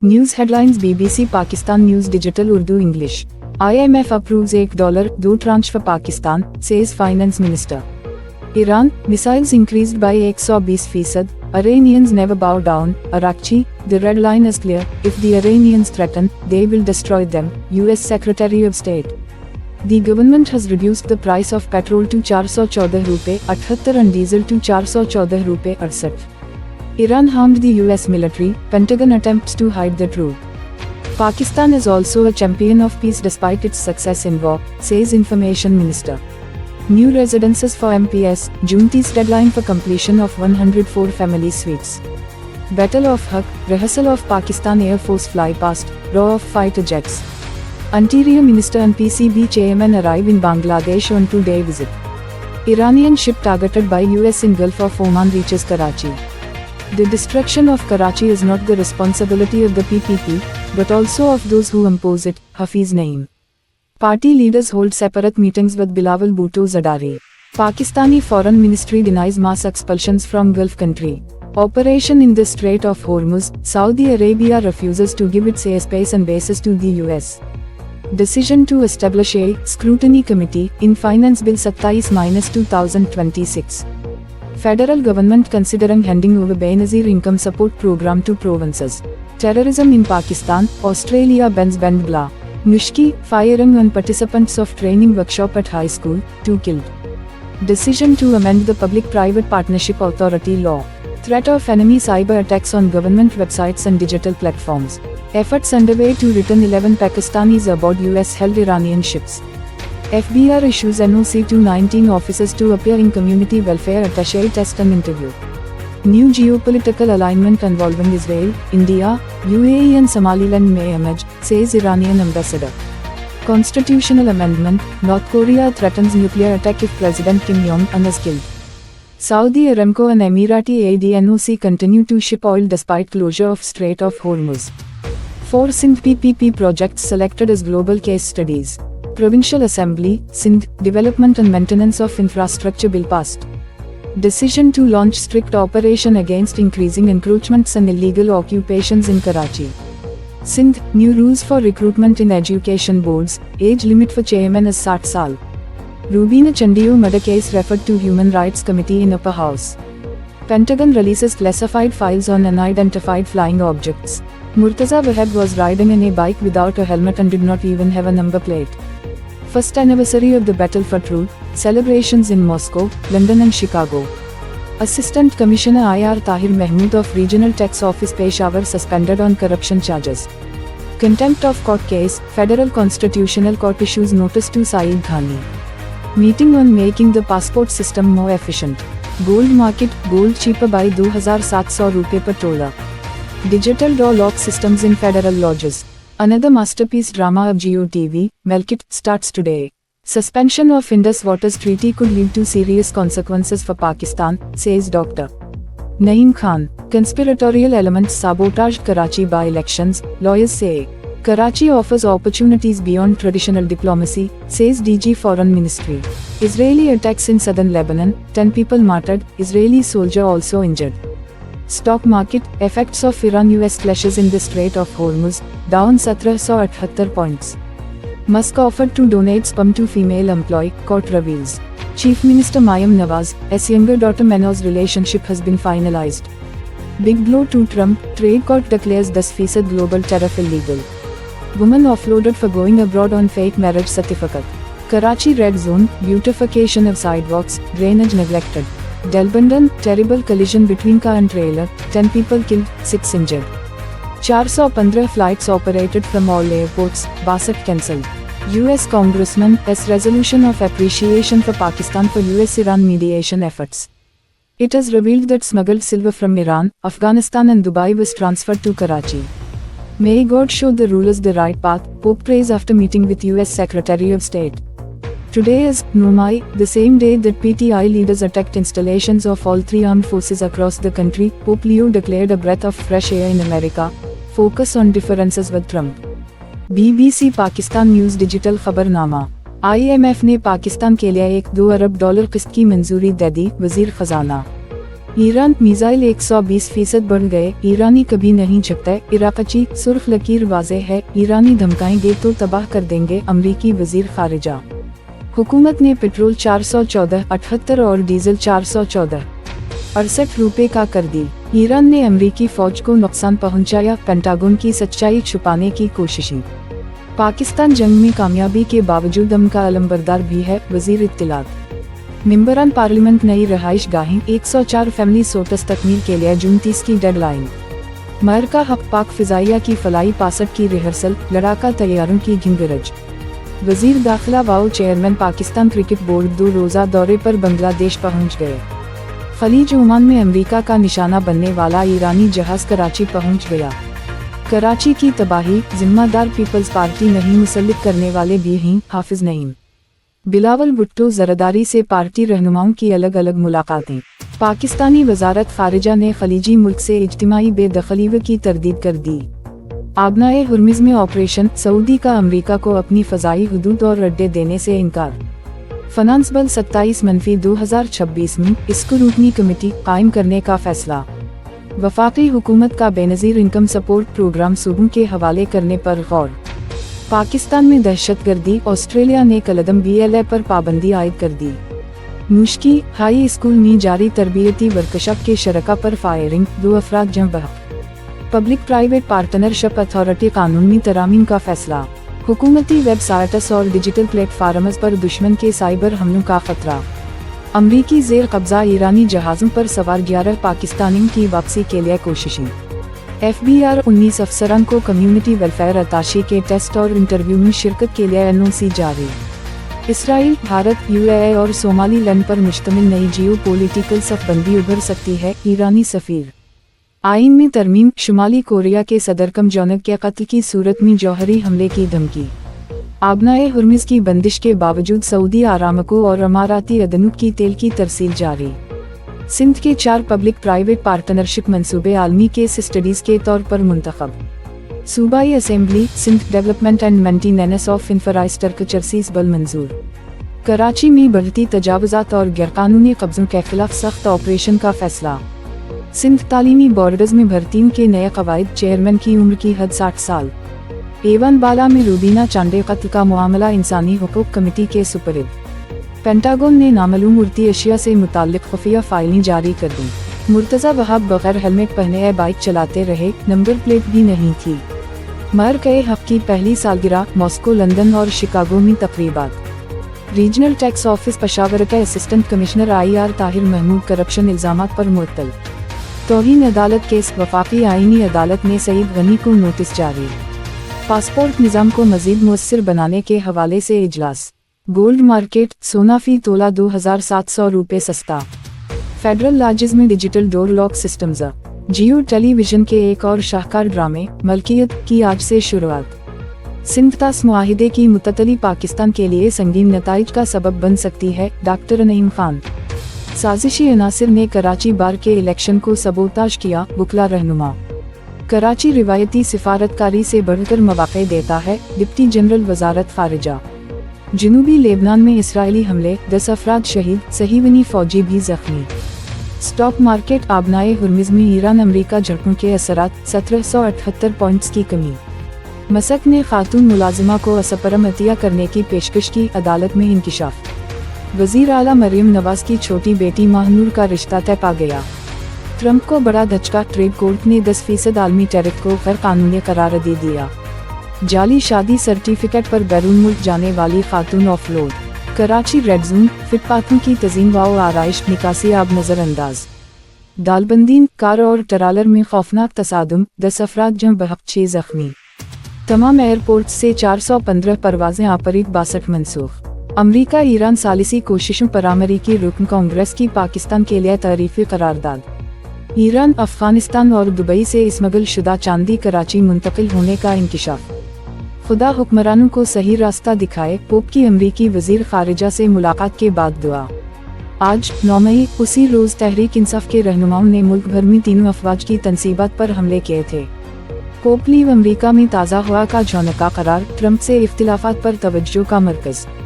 News headlines BBC Pakistan News Digital Urdu English. IMF approves $1 2 tranche for Pakistan, says Finance Minister. Iran, missiles increased by 120%. Iranians never bow down. Arakchi, the red line is clear. If the Iranians threaten, they will destroy them, US Secretary of State. The government has reduced the price of petrol to ₹414 and diesel to ₹414. Iran harmed the US military, Pentagon attempts to hide the truth. Pakistan is also a champion of peace despite its success in war, says Information Minister. New residences for MPS, Juneteenth deadline for completion of 104 family suites. Battle of Haq, rehearsal of Pakistan Air Force fly past, row of fighter jets. Interior Minister and PCB chairman arrive in Bangladesh on two-day visit. Iranian ship targeted by US in Gulf of Oman reaches Karachi. The destruction of Karachi is not the responsibility of the PPP, but also of those who impose it, Hafiz Naeem. Party leaders hold separate meetings with Bilawal Bhutto Zardari. Pakistani Foreign Ministry denies mass expulsions from Gulf country. Operation in the Strait of Hormuz, Saudi Arabia refuses to give its airspace and bases to the US. Decision to establish a scrutiny committee in Finance Bill 27-2026. Federal government considering handing over Benazir income support program to provinces. Terrorism in Pakistan, Australia bans banned blah. Nushki, firing on participants of training workshop at high school, 2 killed. Decision to amend the Public-Private Partnership Authority law. Threat of enemy cyber attacks on government websites and digital platforms. Efforts underway to return 11 Pakistanis aboard US-held Iranian ships. FBR issues NOC to 19 officers to appear in Community Welfare Attaché test and interview. New geopolitical alignment involving Israel, India, UAE and Somaliland may emerge, says Iranian ambassador. Constitutional amendment, North Korea threatens nuclear attack if President Kim Jong-un is killed. Saudi Aramco and Emirati ADNOC continue to ship oil despite closure of Strait of Hormuz. 4 Sindh PPP projects selected as global case studies. Provincial Assembly, Sindh, Development and Maintenance of Infrastructure Bill passed. Decision to launch strict operation against increasing encroachments and illegal occupations in Karachi. Sindh, new rules for recruitment in education boards, age limit for chairman is 60 saal. Rubina Chandiyu murder case referred to Human Rights Committee in Upper House. Pentagon releases classified files on unidentified flying objects. Murtaza Wahab was riding in a bike without a helmet and did not even have a number plate. First anniversary of the Battle for Truth, celebrations in Moscow, London and Chicago. Assistant Commissioner IR Tahir Mahmood of Regional Tax Office Peshawar suspended on corruption charges. Contempt of court case, Federal Constitutional Court issues notice to Saeed Ghani. Meeting on making the passport system more efficient. Gold market, gold cheaper by ₹2,700 per tola. Digital door lock systems in federal lodges. Another masterpiece drama of GeoTV, Melkit, starts today. Suspension of Indus Waters Treaty could lead to serious consequences for Pakistan, says Dr. Naeem Khan. Conspiratorial elements sabotaged Karachi by-elections, lawyers say. Karachi offers opportunities beyond traditional diplomacy, says DG Foreign Ministry. Israeli attacks in southern Lebanon, 10 people martyred, Israeli soldier also injured. Stock market, effects of Iran-US clashes in the Strait of Hormuz, down 1778 points. Musk offered to donate sperm to female employee, court reveals. Chief Minister Maryam Nawaz's younger daughter Manoz's relationship has been finalized. Big blow to Trump, trade court declares 10% global tariff illegal. Woman offloaded for going abroad on fake marriage certificate. Karachi red zone, beautification of sidewalks, drainage neglected. Delbandhan, terrible collision between car and trailer, 10 people killed, 6 injured. 415 flights operated from all airports, 62 cancelled. US Congressman's resolution of appreciation for Pakistan for US-Iran mediation efforts. It has revealed that smuggled silver from Iran, Afghanistan and Dubai was transferred to Karachi. May God show the rulers the right path, Pope prays after meeting with US Secretary of State. Today is Numai, the same day that PTI leaders attacked installations of all 3 armed forces across the country. Pope Leo declared a breath of fresh air in America, focus on differences with Trump. BBC Pakistan News Digital Khabarnama. IMF ने पाकिस्तान के लिए $1-2 अरब किस्त की मंजूरी दे दी, वजीर खजाना. Iran missile 120% बढ़ गए, ईरानी कभी नहीं झुकता। इराक़ची सुर्ख लकीर वाज़ेह है, ईरानी धमकाएंगे तो तबाह कर देंगे, अमरीकी वज़ीर ख़ारिजा। हुकूमत ने पेट्रोल 414.78 और डीजल 414.68 रुपये का कर दी। ईरान ने अमरीकी फ़ौज को नुकसान पहुंचाया, पेंटागन की सच्चाई छुपाने की कोशिशें। पाकिस्तान जंग में कामयाबी के बावजूद अमन का अलंबरदार भी है, वज़ीर इत्तलात। मेंबरान पार्लियामेंट नई रहाइश गाहें 104 फैमिली सोटस तकमील के लिए जून 30 की डेडलाइन। महर का हक पाक फ़िज़ाइया की फलाई 65 की रिहर्सल, लड़ाका तैयारों की घिंगरज। वज़ीर दाखिला wow chairman Pakistan cricket board 2 रोज़ा दौरे पर बांग्लादेश पहुंच गए। खलीज ओमान में अमेरिका का निशाना बनने वाला ईरानी जहाज़ कराची पहुंच गया। कराची की तबाही जिम्मेदार पीपल्स पार्टी नहीं मुसल्लित करने वाले भी हैं, हाफिज नईम। बिलावल भुट्टो ज़रदारी से पार्टी रहनुमाओं की अलग अलग मुलाकातें। पाकिस्तानी वज़ारत ख़ारिजा ने खलीजी मुल्क से इज्तिमाई बेदखली की तरदीद कर दी। आबनाए हुर्मुज़ में ऑपरेशन, सऊदी का अमेरिका को अपनी फ़ज़ाई हुदूद और अड्डे देने से इनकार। फाइनेंस बिल 27/2026 में स्क्रूटनी कमेटी कायम करने का फैसला। वफाकी हुकूमत का बेनज़ीर इनकम सपोर्ट प्रोग्राम सूबों के हवाले करने पर गौर। पाकिस्तान में दहशतगर्दी, ऑस्ट्रेलिया ने कलदम BLA पर पाबंदी आयद कर दी। मुश्की हाई स्कूल में जारी तरबियती वर्कशॉप के शरका पर फायरिंग, 2 अफराद जम बहक। पब्लिक प्राइवेट पार्टनरशिप अथॉरिटी कानून में तरामीम का फैसला। हुकूमती वेबसाइट्स और डिजिटल प्लेटफार्म्स पर दुश्मन के साइबर हमलों का खतरा। अमरीकी ज़ेर कब्जा ईरानी जहाज़ों पर सवार 11 पाकिस्तानियों की वापसी के लिए कोशिशें। FBR 19 अफसरान को कम्युनिटी वेलफेयर अताशी के टेस्ट और इंटरव्यू में शिरकत के लिए NOC जारी। इसराइल, भारत, UAE और सोमालीलैंड पर मुश्तमिल नई जियो पॉलिटिकल सफबंदी उभर सकती है, ईरानी सफ़ीर। आइन में तरमीम, शुमाली कोरिया के सदर किम जोंग के कत्ल की सूरत में जौहरी हमले की धमकी। आबनाए हुर्मुज़ की बंदिश के बावजूद सऊदी आरामको और अमाराती अदनुक की तेल की तरसील जारी। सिंध के 4 पब्लिक प्राइवेट पार्टनरशिप मंसूबे आलमी केस स्टडीज के तौर पर मुंतखब। सूबाई assembly, Sindh development and maintenance of infrastructures bill मंजूर। कराची में बढ़ती तजावुज़ात और गैरकानूनी कब्ज़ों के खिलाफ सख्त ऑपरेशन का फैसला। सिंध तालीमी बोर्ड्स में भर्तियों के नए कवायद, चेयरमैन की उम्र की हद 60 साल। एवन बाला में रूबीना चांडे कत्ल का मामला इंसानी हुकूक कमेटी के सुपरद। पेंटागन ने नामालूम उड़ती अशिया से मुताल्लिक खुफिया फाइलें जारी कर दी। मुर्तज़ा वहाब बगैर हेलमेट पहने बाइक चलाते रहे, नंबर प्लेट भी नहीं थी। मर गए हक की पहली सालगिरह, मॉस्को, लंदन और शिकागो में तकरीबात। रीजनल टैक्स ऑफिस पेशावर के assistant commissioner IR Tahir Mahmood corruption इल्ज़ामात पर मुअत्तल। तौहीन अदालत केस, वफाकी आईनी अदालत ने सईद गनी को नोटिस जारी। पासपोर्ट निज़ाम को मज़ीद मुयस्सर बनाने के हवाले से इजलास। गोल्ड मार्केट, सोना फी तोला 2700 रुपये सस्ता। फेडरल लॉजेस में डिजिटल डोर लॉक सिस्टम्स। जियो टेलीविजन के एक और शाहकार ड्रामे मलकियत की आज से शुरुआत। सिंध तास मुआहिदे की मुततली पाकिस्तान के लिए संगीन नताइज का सबब बन सकती है, डॉक्टर नईम खान। साजिशी अनासिर ने कराची बार के इलेक्शन को सबोताज किया, बुकला रहनुमा। कराची रिवायती सिफारतकारी से बढ़कर मौक़े देता है, डिप्टी जनरल वज़ारत ख़ारिजा। जनूबी लेबनान में इसराइली हमले, 10 अफराद शहीद, सहीवनी फौजी भी जख्मी। स्टॉक मार्केट, आबनाए हुर्मुज़ में ईरान अमेरिका झड़पों के असरात, 1778 पॉइंट्स की कमी। मसक ने खातून मुलाजिमा को असपरम अतिया करने की पेशकश की, अदालत में इंकिशाफ। वज़ीर आला मरियम नवाज की छोटी बेटी माहनूर का रिश्ता तय पा गया। ट्रंप को बड़ा धचका, ट्रेड कोर्ट ने 10% आलमी टैरिफ को गैर कानूनी करार दे दिया। जाली शादी सर्टिफिकेट पर बैरून मुल्क जाने वाली खातून ऑफलोड। कराची रेड जोन, फुटपाथों की तज़ीन व आराइश, निकासी आब नज़रअंदाज। दालबंदीन, कार और ट्रालर में खौफनाक तसादुम, 10 अफराद जम बहक, 6 जख्मी। तमाम एयरपोर्ट से 415 परवाजें आपरिक 62 मनसूख। अमरीका ईरान सालिसी कोशिशों पर अमरीकी रुकन कांग्रेस की पाकिस्तान के लिए तारीफ़ी करारदाद। ईरान, अफगानिस्तान और दुबई से स्मगल शुदा चांदी कराची मुंतकिल होने का इंकिशाफ। खुदा हुक्मरानों को सही रास्ता दिखाए, पोप की अमरीकी वज़ीर ख़ारिजा से मुलाकात के बाद दुआ। आज 9 मई, उसी रोज़ तहरीक इंसाफ के रहनुमाओं ने मुल्क भर में 3 अफवाज की तनसीबात पर हमले किए थे। पोप लीव अमरीका में ताज़ा हुआ का झोंका करार, ट्रंप से इख्तिलाफात पर तवज्जो का मरकज़।